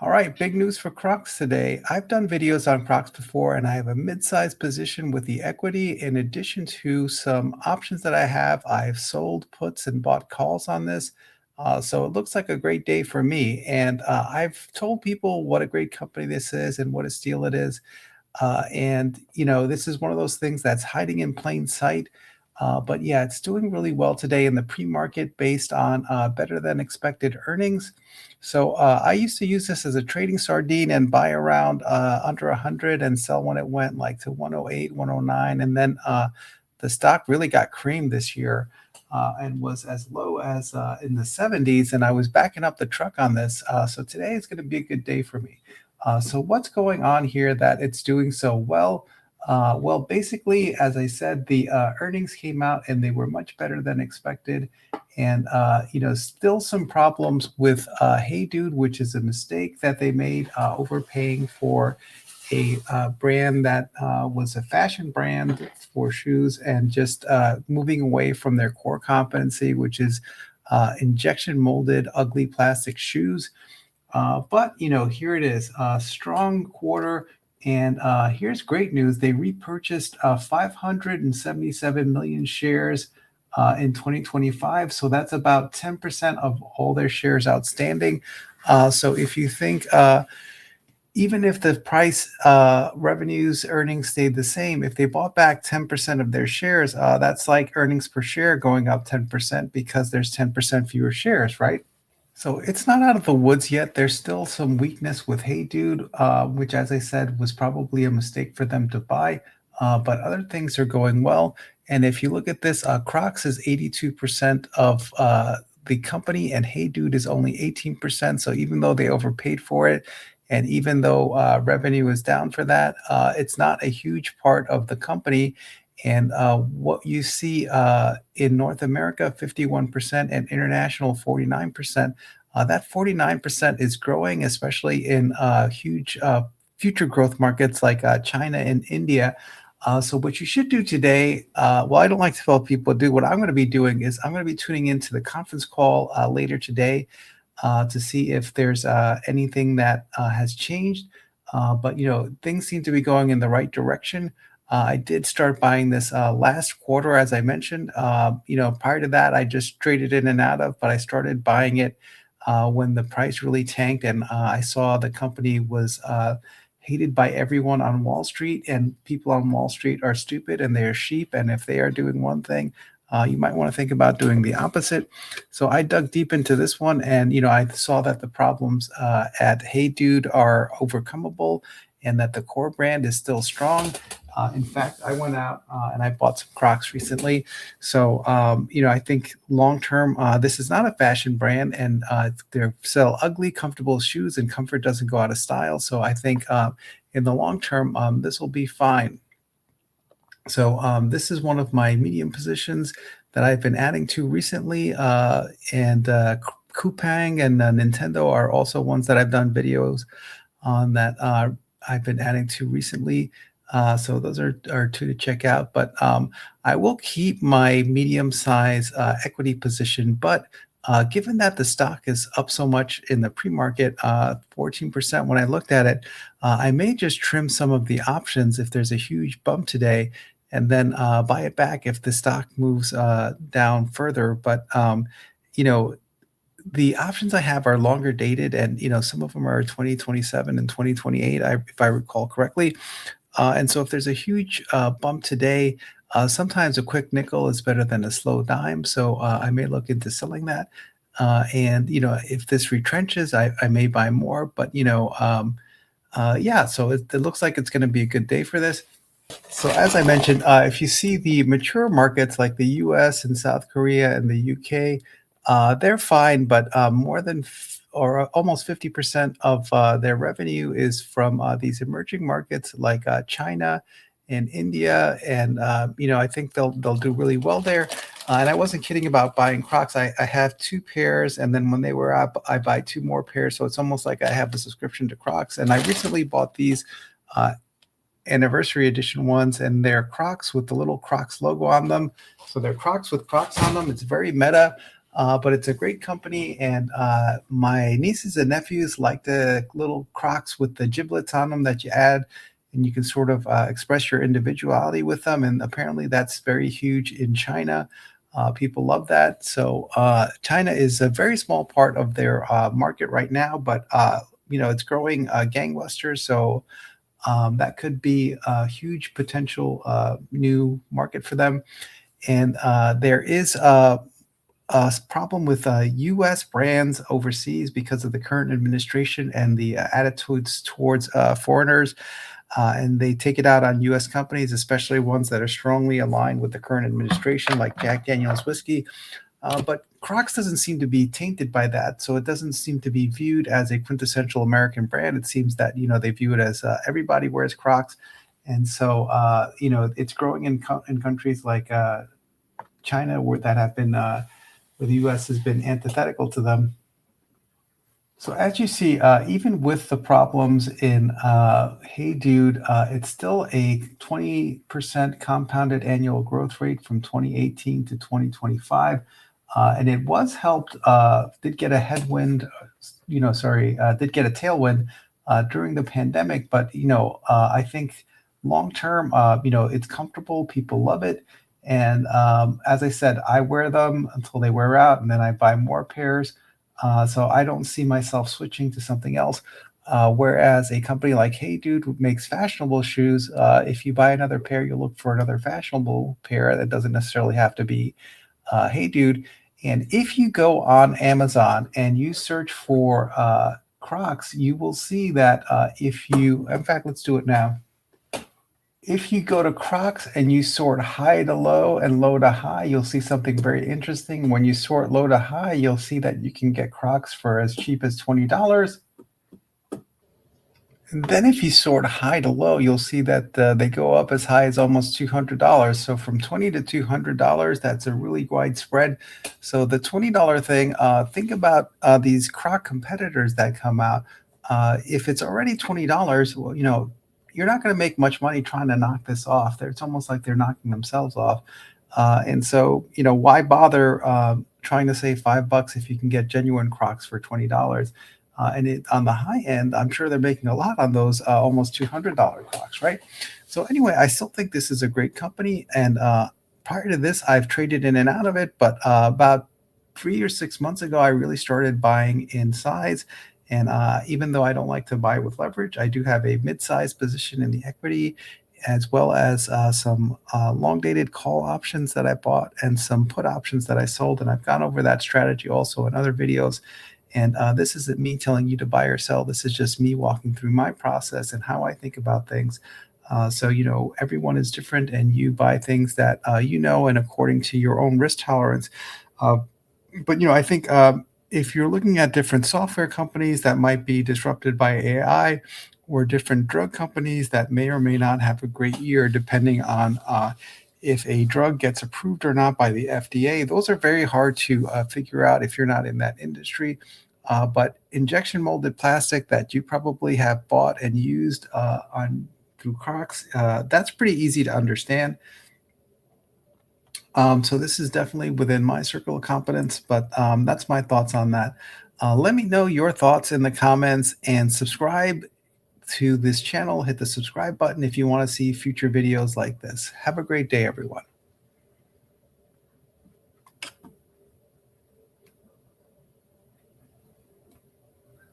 All right, big news for Crocs today. I've done videos on Crocs before, and I have a mid-sized position with the equity. In addition to some options that I have, I've sold puts and bought calls on this. So it looks like a great day for me. And I've told people what a great company this is and what a steal it is. This is one of those things that's hiding in plain sight. But yeah, it's doing really well today in the pre-market based on better than expected earnings. So I used to use this as a trading sardine and buy around under 100 and sell when it went like to 108, 109. And then the stock really got creamed this year and was as low as in the 70s. And I was backing up the truck on this. So today is going to be a good day for me. So what's going on here that it's doing so well? Well, basically, as I said, the earnings came out and they were much better than expected. And, still some problems with Hey Dude, which is a mistake that they made, overpaying for a brand that was a fashion brand for shoes and just moving away from their core competency, which is injection molded, ugly plastic shoes. But here it is, a strong quarter. And here's great news. They repurchased 577 million shares in 2025. So that's about 10% of all their shares outstanding. So if you think, even if the price, revenues, earnings stayed the same, if they bought back 10% of their shares, that's like earnings per share going up 10% because there's 10% fewer shares, right? So it's not out of the woods yet. There's still some weakness with Hey Dude, which, as I said, was probably a mistake for them to buy. But other things are going well. And if you look at this, Crocs is 82% of the company, and Hey Dude is only 18%. So even though they overpaid for it, and even though revenue is down for that, it's not a huge part of the company. And what you see in North America, 51%, and international, 49%. That 49% is growing, especially in huge future growth markets like China and India. So what you should do today, well, I don't like to tell people to do. What I'm going to be doing is I'm going to be tuning into the conference call later today to see if there's anything that has changed. But things seem to be going in the right direction. I did start buying this last quarter, as I mentioned. Prior to that, I just traded in and out of, but I started buying it when the price really tanked, and I saw the company was hated by everyone on Wall Street, and people on Wall Street are stupid and they're sheep. And if they are doing one thing, you might want to think about doing the opposite. So I dug deep into this one, and I saw that the problems at Hey Dude are overcomable, and that the core brand is still strong. In fact, I went out and I bought some Crocs recently. So, I think long term, this is not a fashion brand, and they sell ugly, comfortable shoes, and comfort doesn't go out of style. So, I think in the long term, this will be fine. So, this is one of my medium positions that I've been adding to recently. And Coupang and Nintendo are also ones that I've done videos on that I've been adding to recently. So those are two to check out. But I will keep my medium size equity position. But given that the stock is up so much in the pre-market, 14% when I looked at it, I may just trim some of the options if there's a huge bump today, and then buy it back if the stock moves down further. But you know, the options I have are longer dated, and some of them are 2027 and 2028, if I recall correctly. And so if there's a huge bump today, sometimes a quick nickel is better than a slow dime. So I may look into selling that. And if this retrenches, I may buy more. But yeah, so it looks like it's going to be a good day for this. So as I mentioned, if you see the mature markets like the US and South Korea and the UK, they're fine, but more than or almost 50% of their revenue is from these emerging markets like China and India, and I think they'll do really well there. And I wasn't kidding about buying Crocs. I have two pairs, and then when they were up, I buy two more pairs. So it's almost like I have a subscription to Crocs. And I recently bought these uh, anniversary edition ones, and they're Crocs with the little Crocs logo on them. So they're Crocs with Crocs on them. It's very meta. but it's a great company. And my nieces and nephews like the little Crocs with the giblets on them that you add, and you can sort of express your individuality with them. And apparently, that's very huge in China. People love that. So China is a very small part of their market right now, but it's growing gangbusters. So that could be a huge potential new market for them. And there is a problem with U.S. brands overseas because of the current administration and the attitudes towards foreigners. And they take it out on U.S. companies, especially ones that are strongly aligned with the current administration, like Jack Daniel's whiskey. But Crocs doesn't seem to be tainted by that, so it doesn't seem to be viewed as a quintessential American brand. It seems that they view it as everybody wears Crocs, and so it's growing in countries like China, where that have been where the U.S. has been antithetical to them. So as you see, even with the problems in Hey Dude, it's still a 20% compounded annual growth rate from 2018 to 2025. And it was helped, did get a headwind, did get a tailwind during the pandemic. But, I think long term, it's comfortable. People love it. And as I said, I wear them until they wear out, and then I buy more pairs. So I don't see myself switching to something else. Whereas a company like Hey Dude, who makes fashionable shoes, if you buy another pair, you'll look for another fashionable pair. That doesn't necessarily have to be Hey Dude. And if you go on Amazon and you search for Crocs, you will see that in fact, let's do it now. If you go to Crocs and you sort high to low and low to high, you'll see something very interesting. When you sort low to high, you'll see that you can get Crocs for as cheap as $20. And then if you sort high to low, you'll see that they go up as high as almost $200. So from $20 to $200, that's a really wide spread. So the $20 thing, think about these Croc competitors that come out. If it's already $20, well, you're not going to make much money trying to knock this off. It's almost like they're knocking themselves off. And so, why bother trying to save $5 if you can get genuine Crocs for $20? On the high end, I'm sure they're making a lot on those almost $200 Crocs, right? So anyway, I still think this is a great company. And prior to this, I've traded in and out of it. But about 3 or 6 months ago, I really started buying in size. And even though I don't like to buy with leverage, I do have a mid-sized position in the equity, as well as some long-dated call options that I bought and some put options that I sold. And I've gone over that strategy also in other videos. And this isn't me telling you to buy or sell. This is just me walking through my process and how I think about things. So, everyone is different, and you buy things that and according to your own risk tolerance. But I think if you're looking at different software companies that might be disrupted by AI, or different drug companies that may or may not have a great year, depending on if a drug gets approved or not by the FDA, those are very hard to figure out if you're not in that industry. But injection molded plastic that you probably have bought and used on through Crocs, that's pretty easy to understand. So this is definitely within my circle of competence, but that's my thoughts on that. Let me know your thoughts in the comments, and subscribe to this channel. Hit the subscribe button if you want to see future videos like this. Have a great day, everyone.